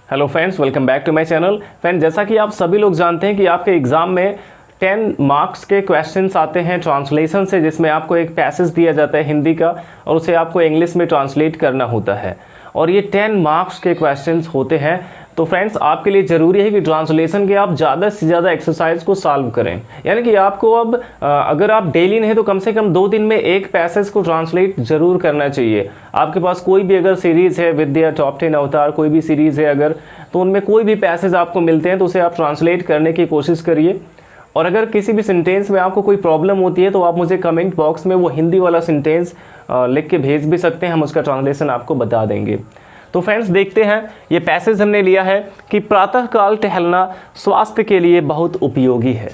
Hello friends, welcome back to my channel. Friend, जैसा कि आप सभी लोग जानते हैं कि आपके एग्ज़ाम में 10 मार्क्स के क्वेश्चंस आते हैं ट्रांसलेशन से, जिसमें आपको एक पैसेज दिया जाता है हिंदी का और उसे आपको इंग्लिश में ट्रांसलेट करना होता है और ये 10 मार्क्स के क्वेश्चंस होते हैं। तो फ्रेंड्स, आपके लिए ज़रूरी है कि ट्रांसलेशन के आप ज़्यादा से ज़्यादा एक्सरसाइज को सॉल्व करें। यानी कि आपको अब अगर आप डेली नहीं तो कम से कम 2 दिन में एक पैसेज को ट्रांसलेट ज़रूर करना चाहिए। आपके पास कोई भी अगर सीरीज़ है, विद्या टॉप 10 अवतार, कोई भी सीरीज़ है अगर, तो उनमें कोई भी पैसेज आपको मिलते हैं तो उसे आप ट्रांसलेट करने की कोशिश करिए। और अगर किसी भी सेंटेंस में आपको कोई प्रॉब्लम होती है तो आप मुझे कमेंट बॉक्स में वो हिंदी वाला सेंटेंस लिख के भेज भी सकते हैं, हम उसका ट्रांसलेशन आपको बता देंगे। तो फ्रेंड्स, देखते हैं ये पैसेज हमने लिया है कि प्रातःकाल टहलना स्वास्थ्य के लिए बहुत उपयोगी है।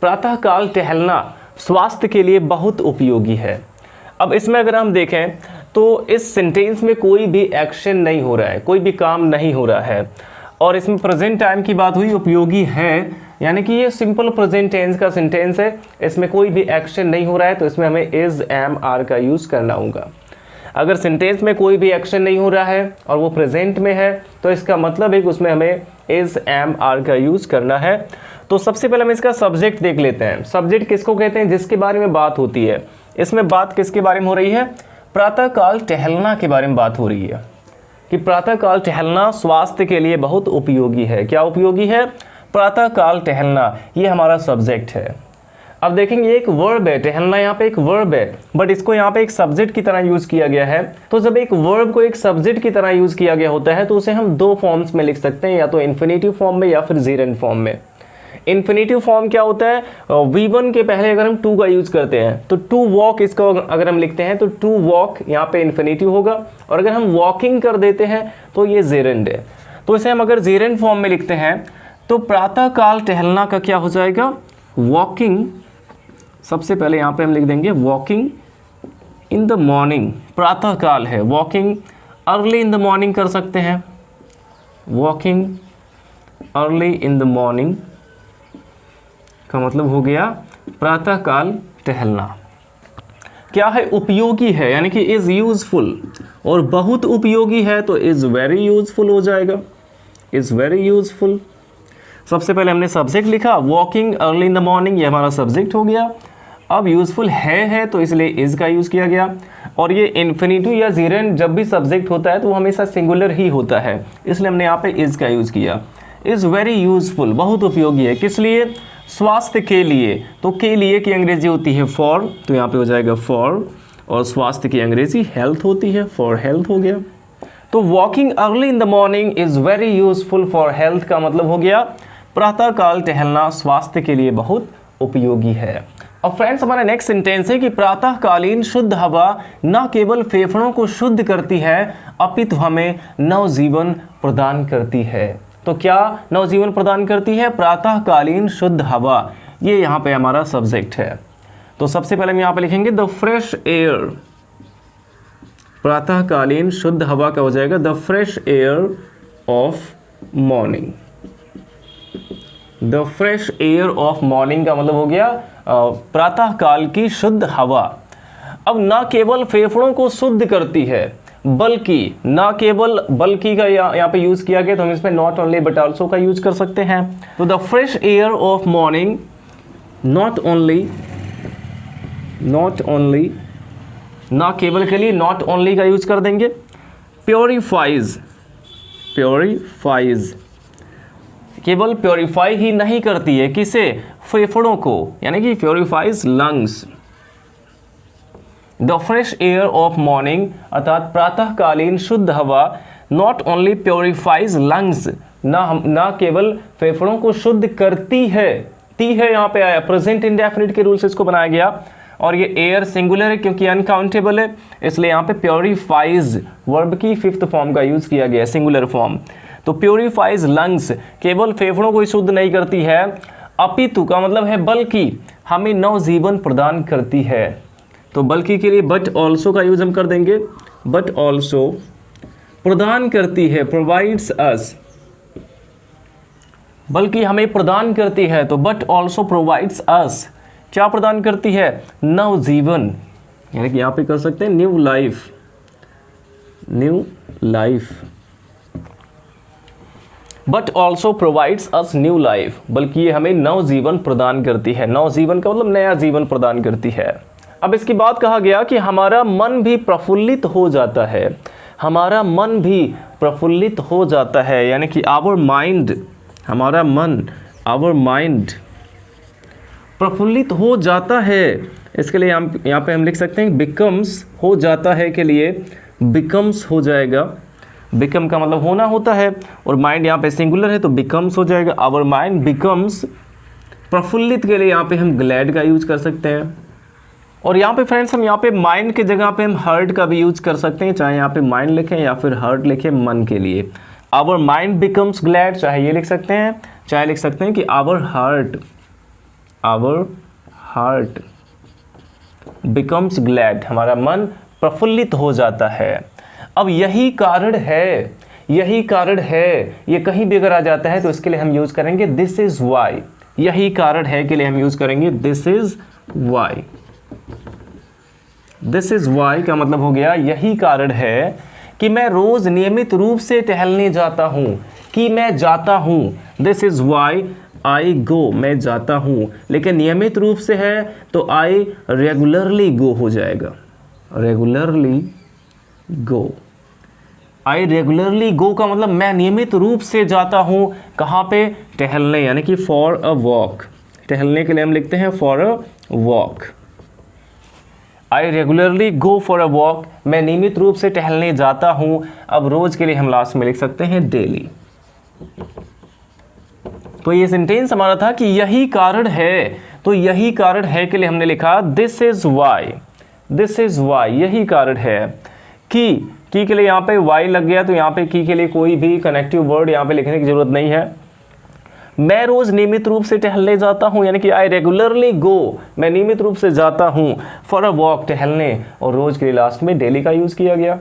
प्रातःकाल टहलना स्वास्थ्य के लिए बहुत उपयोगी है। अब इसमें अगर हम देखें तो इस सेंटेंस में कोई भी एक्शन नहीं हो रहा है, कोई भी काम नहीं हो रहा है और इसमें प्रेजेंट टाइम की बात हुई, उपयोगी है, यानी कि ये सिंपल प्रेजेंट टेंस का सेंटेंस है, इसमें कोई भी एक्शन नहीं हो रहा है तो इसमें हमें इज एम आर का यूज़ करना होगा। अगर सेंटेंस में कोई भी एक्शन नहीं हो रहा है और वो प्रेजेंट में है तो इसका मतलब है कि उसमें हमें इज एम आर का यूज़ करना है। तो सबसे पहले हम इसका सब्जेक्ट देख लेते हैं। सब्जेक्ट किसको कहते हैं? जिसके बारे में बात होती है। इसमें बात किसके बारे में हो रही है? प्रातःकाल टहलना के बारे में बात हो रही है कि प्रातःकाल टहलना स्वास्थ्य के लिए बहुत उपयोगी है। क्या उपयोगी है? प्रातःकाल टहलना, ये हमारा सब्जेक्ट है। अब देखेंगे एक वर्ब है, टहलना यहाँ पे एक वर्ब है, बट इसको यहाँ पे एक सब्जेक्ट की तरह यूज़ किया गया है। तो जब एक वर्ब को एक सब्जेक्ट की तरह यूज़ किया गया होता है तो उसे हम 2 फॉर्म्स में लिख सकते हैं, या तो इन्फिनेटिव फॉर्म में या फिर जेरेंट फॉर्म में। इन्फिनेटिव फॉर्म क्या होता है? V1 के पहले अगर हम टू का यूज़ करते हैं तो टू वॉक, इसको अगर हम लिखते हैं तो टू वॉक यहाँ पे इन्फिनेटिव होगा, और अगर हम वॉकिंग कर देते हैं तो ये जेरेंट है। तो इसे हम अगर जेरेंट फॉर्म में लिखते हैं तो प्रातःकाल टहलना का क्या हो जाएगा? वॉकिंग। सबसे पहले यहाँ पे हम लिख देंगे वॉकिंग इन द मॉर्निंग। प्रातःकाल है, walking early in the morning कर सकते हैं, walking early in the morning का मतलब हो गया प्रातःकाल टहलना। क्या है? उपयोगी है, यानी कि इज यूजफुल, और बहुत उपयोगी है तो इज वेरी यूजफुल हो जाएगा, इज वेरी यूजफुल। सबसे पहले हमने सब्जेक्ट लिखा walking early in the morning, ये हमारा सब्जेक्ट हो गया। अब यूजफुल है तो इसलिए इज का यूज़ किया गया। और ये इन्फिनेटिव या जेरेंट जब भी सब्जेक्ट होता है तो वो हमेशा सिंगुलर ही होता है, इसलिए हमने यहाँ पे इज का यूज़ किया। इज़ वेरी यूजफुल, बहुत उपयोगी है। किस लिए? स्वास्थ्य के लिए। तो के लिए की अंग्रेजी होती है फॉर, तो यहाँ पे हो जाएगा फॉर, और स्वास्थ्य की अंग्रेजी हेल्थ होती है, फॉर हेल्थ हो गया। तो walking early in the morning is very useful for health का मतलब हो गया प्रातःकाल टहलना स्वास्थ्य के लिए बहुत उपयोगी है। और फ्रेंड्स, हमारा नेक्स्ट सेंटेंस है कि प्रातःकालीन शुद्ध हवा न केवल फेफड़ों को शुद्ध करती है अपितु हमें नवजीवन प्रदान करती है। तो क्या नवजीवन प्रदान करती है? प्रातःकालीन शुद्ध हवा, ये यहाँ पे हमारा सब्जेक्ट है। तो सबसे पहले हम यहाँ पे लिखेंगे द फ्रेश एयर। प्रातःकालीन शुद्ध हवा का हो जाएगा the fresh air of morning. The fresh air of morning का मतलब हो गया प्रातःकाल की शुद्ध हवा। अब ना केवल फेफड़ों को शुद्ध करती है बल्कि, ना केवल बल्कि का यहाँ पे यूज किया गया तो हम इसमें नॉट ओनली बट आल्सो का यूज कर सकते हैं। तो the fresh air of morning not only, ना केवल के लिए नॉट ओनली का यूज कर देंगे। प्योरीफाइज, केवल प्योरीफाई ही नहीं करती है, किसे? फेफड़ों को, यानी कि purifiers lungs. The fresh air of morning अर्थात प्रातःकालीन शुद्ध हवा नॉट ओनली प्योरीफाइज लंग्स, ना केवल फेफड़ों को शुद्ध करती है, ती है यहाँ पे आया, प्रेजेंट इंडेफिनिट के रूल से इसको बनाया गया, और ये एयर सिंगुलर है क्योंकि अनकाउंटेबल है, इसलिए यहाँ पे प्योरीफाइज वर्ब की 5th फॉर्म का यूज किया गया, सिंगुलर फॉर्म। तो प्योरीफाइज लंग्स केवल फेफड़ों को ही शुद्ध नहीं करती है, अपितु का मतलब है बल्कि हमें नवजीवन प्रदान करती है। तो बल्कि के लिए बट ऑल्सो का यूज हम कर देंगे, बट ऑल्सो प्रदान करती है, प्रोवाइड्स अस, बल्कि हमें प्रदान करती है तो बट ऑल्सो प्रोवाइड्स अस, क्या प्रदान करती है? नवजीवन, यानी कि यहाँ पे कर सकते हैं new life, but also provides us new life, बल्कि ये हमें नव जीवन प्रदान करती है। नव जीवन का मतलब नया जीवन प्रदान करती है। अब इसके बाद कहा गया कि हमारा मन भी प्रफुल्लित हो जाता है। हमारा मन भी प्रफुल्लित हो जाता है, यानी कि आवर माइंड, हमारा मन, आवर माइंड प्रफुल्लित हो जाता है। इसके लिए यहाँ पे हम लिख सकते हैं बिकम्स, हो जाता है के लिए बिकम्स हो जाएगा। बिकम का मतलब होना होता है, और माइंड यहाँ पे सिंगुलर है तो बिकम्स हो जाएगा। आवर माइंड बिकम्स, प्रफुल्लित के लिए यहाँ पे हम ग्लैड का यूज कर सकते हैं। और यहाँ पे फ्रेंड्स हम यहाँ पे माइंड के जगह पे हम हर्ट का भी यूज कर सकते हैं, चाहे यहाँ पे माइंड लिखें या फिर हर्ट लिखें मन के लिए। आवर माइंड बिकम्स ग्लैड, चाहे ये लिख सकते हैं, चाहे लिख सकते हैं कि आवर हार्ट बिकम्स ग्लैड, हमारा मन प्रफुल्लित हो जाता है। अब यही कारण है, यही कारण है, ये कहीं भी अगर आ जाता है तो इसके लिए हम यूज करेंगे दिस इज वाई। यही कारण है के लिए हम यूज करेंगे this is why. This is why का मतलब हो गया यही कारण है कि मैं रोज नियमित रूप से टहलने जाता हूं, कि मैं जाता हूं। दिस इज वाई आई गो, मैं जाता हूं, लेकिन नियमित रूप से है तो आई रेगुलरली गो हो जाएगा। रेगुलरली गो, आई रेगुलरली गो का मतलब मैं नियमित रूप से जाता हूं, कहाँ पे? टहलने, यानी कि फॉर अ वॉक। टहलने के लिए हम लिखते हैं for a walk. I regularly go for a walk, मैं नियमित रूप से टहलने जाता हूं। अब रोज के लिए हम लास्ट में लिख सकते हैं डेली। तो ये सेंटेंस हमारा था कि यही कारण है, तो यही कारण है के लिए हमने लिखा this is why. This is why, यही कारण है। की के लिए यहाँ पे वाई लग गया, तो यहाँ पे की के लिए कोई भी कनेक्टिव वर्ड यहाँ पे लिखने की जरूरत नहीं है। मैं रोज नियमित रूप से टहलने जाता हूँ, यानी कि आई रेगुलरली गो, मैं नियमित रूप से जाता हूँ फॉर अ वॉक, टहलने, और रोज के लिए लास्ट में डेली का यूज किया गया।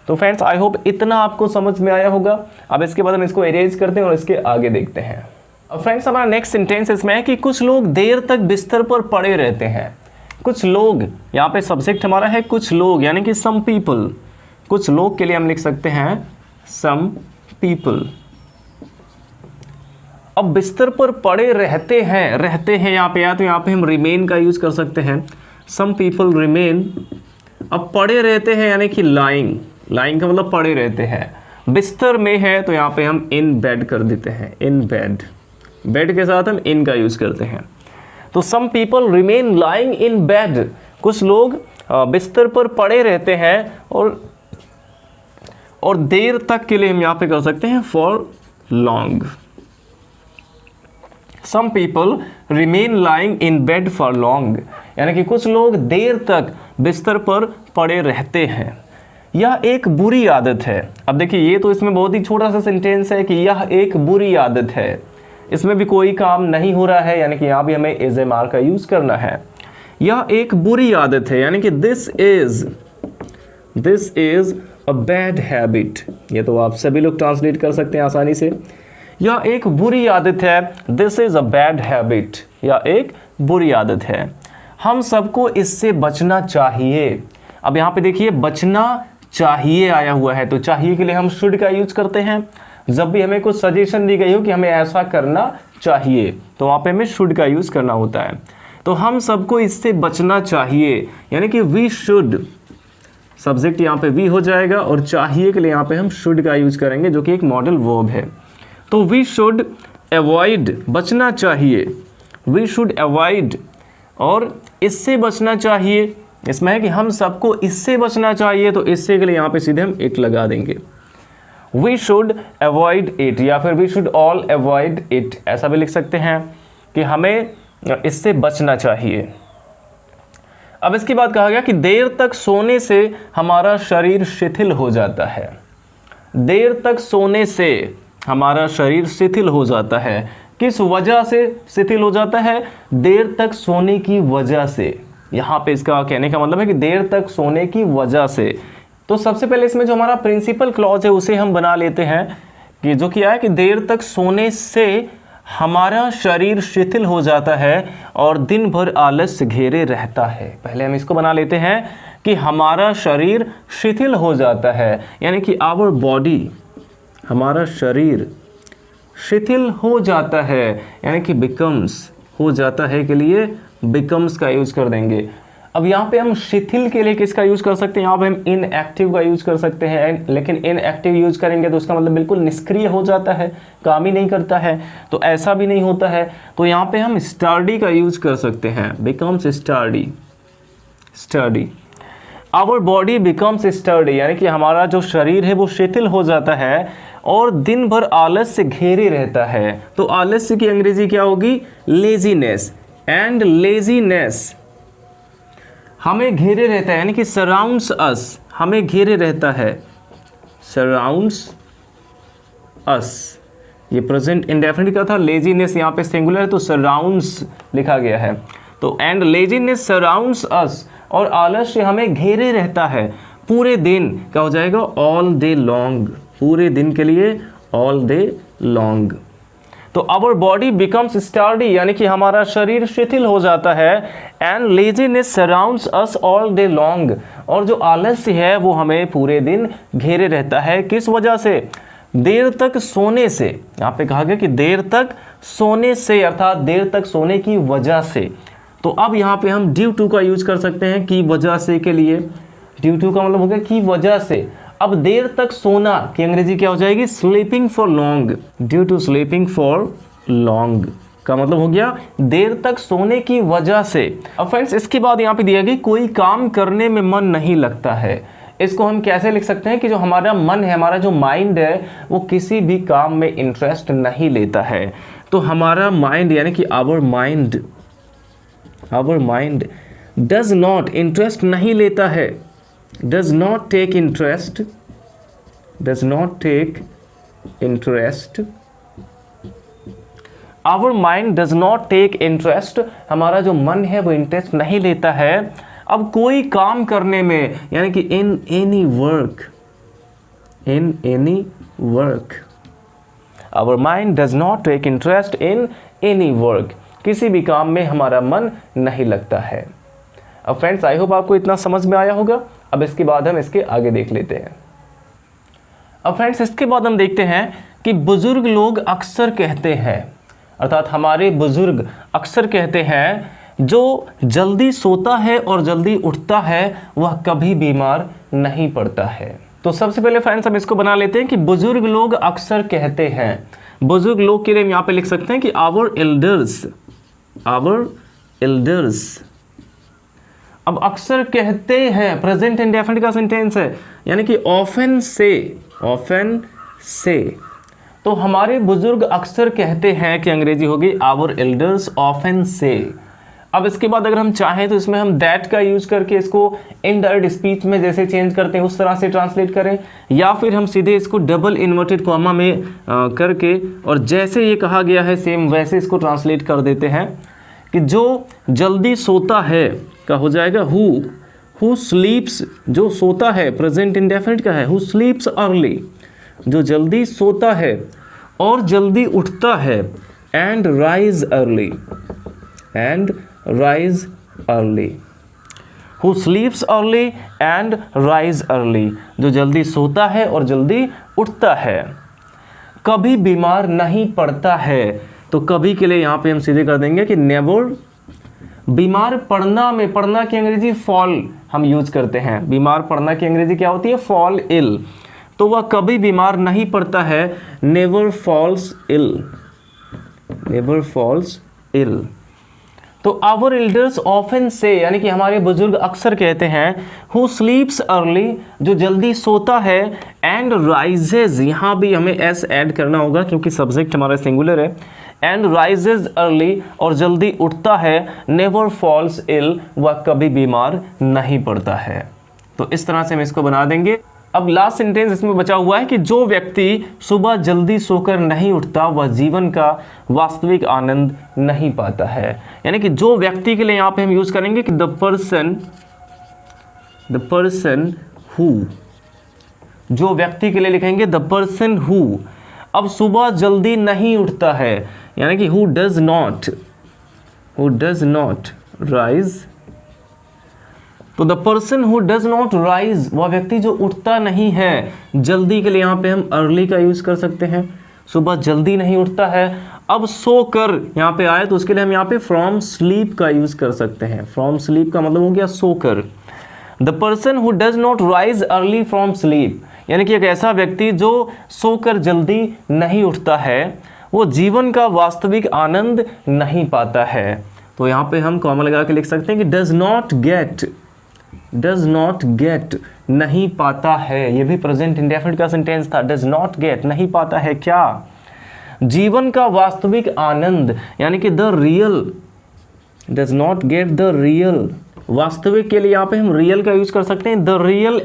तो फ्रेंड्स आई होप इतना आपको समझ में आया होगा। अब इसके बाद हम इसको इरेज करते हैं और इसके आगे देखते हैं। अब फ्रेंड्स हमारा नेक्स्ट सेंटेंस इसमें है कि कुछ लोग देर तक बिस्तर पर पड़े रहते हैं। कुछ लोग, यहाँ पे सब्जेक्ट हमारा है कुछ लोग, यानी कि सम पीपल। कुछ लोग के लिए हम लिख सकते हैं सम पीपल। अब बिस्तर पर पड़े रहते हैं, रहते हैं यहाँ पे, या तो यहाँ पे हम रिमेन का यूज कर सकते हैं, सम पीपल रिमेन। अब पड़े रहते हैं यानी कि लाइंग, लाइंग का मतलब पड़े रहते हैं। बिस्तर में है तो यहाँ पे हम इन बेड कर देते हैं, इन बेड। बेड के साथ हम इन का यूज करते हैं। तो some people remain lying in bed, कुछ लोग बिस्तर पर पड़े रहते हैं, और देर तक के लिए हम यहाँ पे कर सकते हैं for long. Some people remain lying in bed for long, यानी कि कुछ लोग देर तक बिस्तर पर पड़े रहते हैं। यह एक बुरी आदत है। अब देखिए ये तो इसमें बहुत ही छोटा सा सेंटेंस है कि यह एक बुरी आदत है, इसमें भी कोई काम नहीं हो रहा है, यानी कि यहाँ भी हमें एज एम आर का यूज करना है। यह एक बुरी आदत है, यानी कि this is a bad habit. ये तो आप सभी लोग ट्रांसलेट कर सकते हैं आसानी से। यह एक बुरी आदत है, this is a bad habit, यह एक बुरी आदत है। हम सबको इससे बचना चाहिए। अब यहाँ पे देखिए बचना चाहिए आया हुआ है, तो चाहिए के लिए हम शुड का यूज करते हैं। जब भी हमें कुछ सजेशन दी गई हो कि हमें ऐसा करना चाहिए, तो वहाँ पे हमें शुड का यूज करना होता है। तो हम सबको इससे बचना चाहिए, यानी कि वी शुड, सब्जेक्ट यहाँ पे वी हो जाएगा, और चाहिए के लिए यहाँ पे हम शुड का यूज करेंगे, जो कि एक मॉडल वर्ब है। तो वी शुड अवॉइड, बचना चाहिए, वी शुड अवॉइड, और इससे बचना चाहिए। इसमें है कि हम सबको इससे बचना चाहिए, तो इससे के लिए यहाँ पे सीधे हम इट लगा देंगे। वी शुड अवॉइड इट, या फिर we should all avoid it, ऐसा भी लिख सकते हैं कि हमें इससे बचना चाहिए। अब इसके बाद कहा गया कि देर तक सोने से हमारा शरीर शिथिल हो जाता है। देर तक सोने से हमारा शरीर शिथिल हो जाता है। किस वजह से शिथिल हो जाता है? देर तक सोने की वजह से। यहाँ पे इसका कहने का मतलब है कि देर तक सोने की वजह से। तो सबसे पहले इसमें जो हमारा प्रिंसिपल क्लॉज है उसे हम बना लेते हैं, कि जो किया है कि देर तक सोने से हमारा शरीर शिथिल हो जाता है और दिन भर आलस्य घेरे रहता है। पहले हम इसको बना लेते हैं कि हमारा शरीर शिथिल हो जाता है, यानी कि आवर बॉडी, हमारा शरीर शिथिल हो जाता है, यानी कि बिकम्स, हो जाता है के लिए बिकम्स का यूज कर देंगे। अब यहाँ पे हम शिथिल के लिए किसका यूज कर सकते हैं, यहाँ पे हम इनएक्टिव का यूज कर सकते हैं, लेकिन इनएक्टिव यूज करेंगे तो उसका मतलब बिल्कुल निष्क्रिय हो जाता है, काम ही नहीं करता है, तो ऐसा भी नहीं होता है। तो यहाँ पे हम स्टर्डी का यूज कर सकते हैं, becomes sturdy, sturdy. Our body becomes sturdy, यानी कि हमारा जो शरीर है वो शिथिल हो जाता है और दिन भर आलस से घेरे रहता है। तो आलस्य की अंग्रेजी क्या होगी, लेजीनेस। एंड लेजीनेस हमें घेरे रहता है, यानी कि सराउंड्स अस, हमें घेरे रहता है, सराउंड्स अस। ये प्रेजेंट इंडेफिनिट का था, लेजीनेस यहाँ पे सिंगुलर है तो सराउंड्स लिखा गया है। तो एंड लेजीनेस सराउंड्स अस, और आलस्य हमें घेरे रहता है पूरे दिन, क्या हो जाएगा, ऑल डे लॉन्ग, पूरे दिन के लिए ऑल डे लॉन्ग। तो आवर बॉडी बिकम्स स्टर्डी, यानी कि हमारा शरीर शिथिल हो जाता है। And laziness surrounds us all day long, और जो आलस्य है वो हमें पूरे दिन घेरे रहता है। किस वजह से, देर तक सोने से। यहाँ पे कहा गया कि देर तक सोने से, अर्थात देर तक सोने की वजह से। तो अब यहाँ पे हम ड्यू टू का यूज कर सकते हैं की वजह से के लिए। ड्यू टू का मतलब हो गया की वजह से। अब देर तक सोना की अंग्रेजी क्या हो जाएगी, sleeping for long. Due to sleeping for long का मतलब हो गया देर तक सोने की वजह से। अब फ्रेंड्स इसके बाद यहाँ पे दिया गया कोई काम करने में मन नहीं लगता है। इसको हम कैसे लिख सकते हैं कि जो हमारा मन है, हमारा जो माइंड है, वो किसी भी काम में इंटरेस्ट नहीं लेता है। तो हमारा माइंड, यानी कि our mind does not, interest नहीं लेता है, does not take interest, our mind does not take interest, हमारा जो मन है वो इंटरेस्ट नहीं लेता है अब कोई काम करने में, यानी कि in any work, our mind does not take interest in any work, किसी भी काम में हमारा मन नहीं लगता है। अब फ्रेंड्स आई होप आपको इतना समझ में आया होगा। अब इसके बाद हम इसके आगे देख लेते हैं। अब फ्रेंड्स इसके बाद हम देखते हैं कि बुजुर्ग लोग अक्सर कहते हैं, अर्थात हमारे बुजुर्ग अक्सर कहते हैं, जो जल्दी सोता है और जल्दी उठता है वह कभी बीमार नहीं पड़ता है। तो सबसे पहले फ्रेंड्स हम इसको बना लेते हैं कि बुजुर्ग लोग अक्सर कहते हैं। बुजुर्ग लोग के लिए हम यहाँ पे लिख सकते हैं कि आवर एल्डर्स। अब अक्सर कहते हैं प्रेजेंट इंडेफिनिट का सेंटेंस है, यानी कि ऑफन से। तो हमारे बुजुर्ग अक्सर कहते हैं कि अंग्रेजी होगी आवर एल्डर्स ऑफन से। अब इसके बाद अगर हम चाहें तो इसमें हम दैट का यूज करके इसको इनडायरेक्ट स्पीच में जैसे चेंज करते हैं उस तरह से ट्रांसलेट करें, या फिर हम सीधे इसको डबल इन्वर्टेड कॉमा में करके और जैसे ये कहा गया है सेम वैसे इसको ट्रांसलेट कर देते हैं कि जो जल्दी सोता है का हो जाएगा हु स्लीप्स, जो सोता है प्रेजेंट इंडेफिनिट का है, हु स्लीप्स अर्ली, जो जल्दी सोता है और जल्दी उठता है, and rise early, who स्लीप्स early and rise early, जो जल्दी सोता है और जल्दी उठता है, कभी बीमार नहीं पड़ता है। तो कभी के लिए यहाँ पे हम सीधे कर देंगे कि नेवर। बीमार पड़ना में, पड़ना की अंग्रेजी फॉल हम यूज करते हैं, बीमार पड़ना की अंग्रेजी क्या होती है, फॉल इल। तो वह कभी बीमार नहीं पड़ता है, नेवर फॉल्स इल। तो आवर एल्डर्स ऑफन से, यानी कि हमारे बुजुर्ग अक्सर कहते हैं, हु स्लीप्स अर्ली, जो जल्दी सोता है, एंड राइजेज, यहाँ भी हमें एस ऐड करना होगा क्योंकि सब्जेक्ट हमारा सिंगुलर है, एंड राइजेज अर्ली, और जल्दी उठता है, नेवर फॉल्स इल, वह कभी बीमार नहीं पड़ता है। तो इस तरह से हम इसको बना देंगे। अब लास्ट सेंटेंस इसमें बचा हुआ है कि जो व्यक्ति सुबह जल्दी सोकर नहीं उठता वह जीवन का वास्तविक आनंद नहीं पाता है। यानी कि जो व्यक्ति के लिए यहाँ पे हम यूज करेंगे कि द पर्सन हु, जो व्यक्ति के लिए लिखेंगे द पर्सन हु। अब सुबह जल्दी नहीं उठता है, यानी कि हु डज नॉट राइज। तो the person who does not rise, वह व्यक्ति जो उठता नहीं है जल्दी के लिए यहाँ पे हम अर्ली का यूज कर सकते हैं, सुबह जल्दी नहीं उठता है। अब सोकर यहाँ पे आए तो उसके लिए हम यहाँ पे फ्रॉम स्लीप का यूज कर सकते हैं। फ्रॉम स्लीप का मतलब हो गया सोकर। The person who does not rise early from sleep, यानी कि एक ऐसा व्यक्ति जो सोकर जल्दी नहीं उठता है वो जीवन का वास्तविक आनंद नहीं पाता है। तो यहाँ पे हम कॉमा लगा के लिख सकते हैं कि डज नॉट गेट नहीं पाता है। ये भी प्रेजेंट इंडेफिनिट का सेंटेंस था। डज नॉट गेट नहीं पाता है क्या? जीवन का वास्तविक आनंद, यानी कि the real, does not get the real, वास्तविक के लिए यहाँ पे हम रियल का यूज कर सकते हैं। The real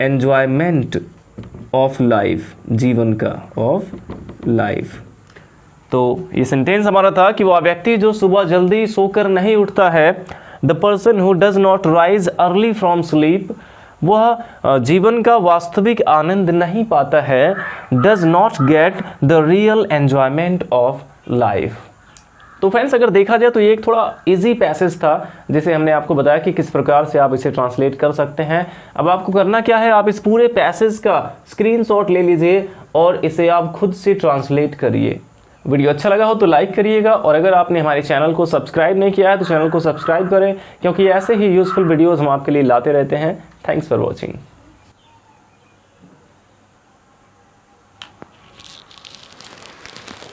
enjoyment of life, जीवन का ऑफ लाइफ। तो ये सेंटेंस हमारा था कि वह व्यक्ति जो सुबह जल्दी सोकर नहीं उठता है, the person who does not rise early from sleep, वह जीवन का वास्तविक आनंद नहीं पाता है। Does not get the real enjoyment of life. तो फ्रेंड्स, अगर देखा जाए तो ये एक थोड़ा इजी पैसेज था जिसे हमने आपको बताया कि किस प्रकार से आप इसे ट्रांसलेट कर सकते हैं। अब आपको करना क्या है, आप इस पूरे पैसेज का स्क्रीनशॉट ले लीजिए और इसे आप खुद से ट्रांसलेट करिए। वीडियो अच्छा लगा हो तो लाइक करिएगा, और अगर आपने हमारे चैनल को सब्सक्राइब नहीं किया है तो चैनल को सब्सक्राइब करें, क्योंकि ऐसे ही यूजफुल वीडियोस हम आपके लिए लाते रहते हैं। Thanks for watching.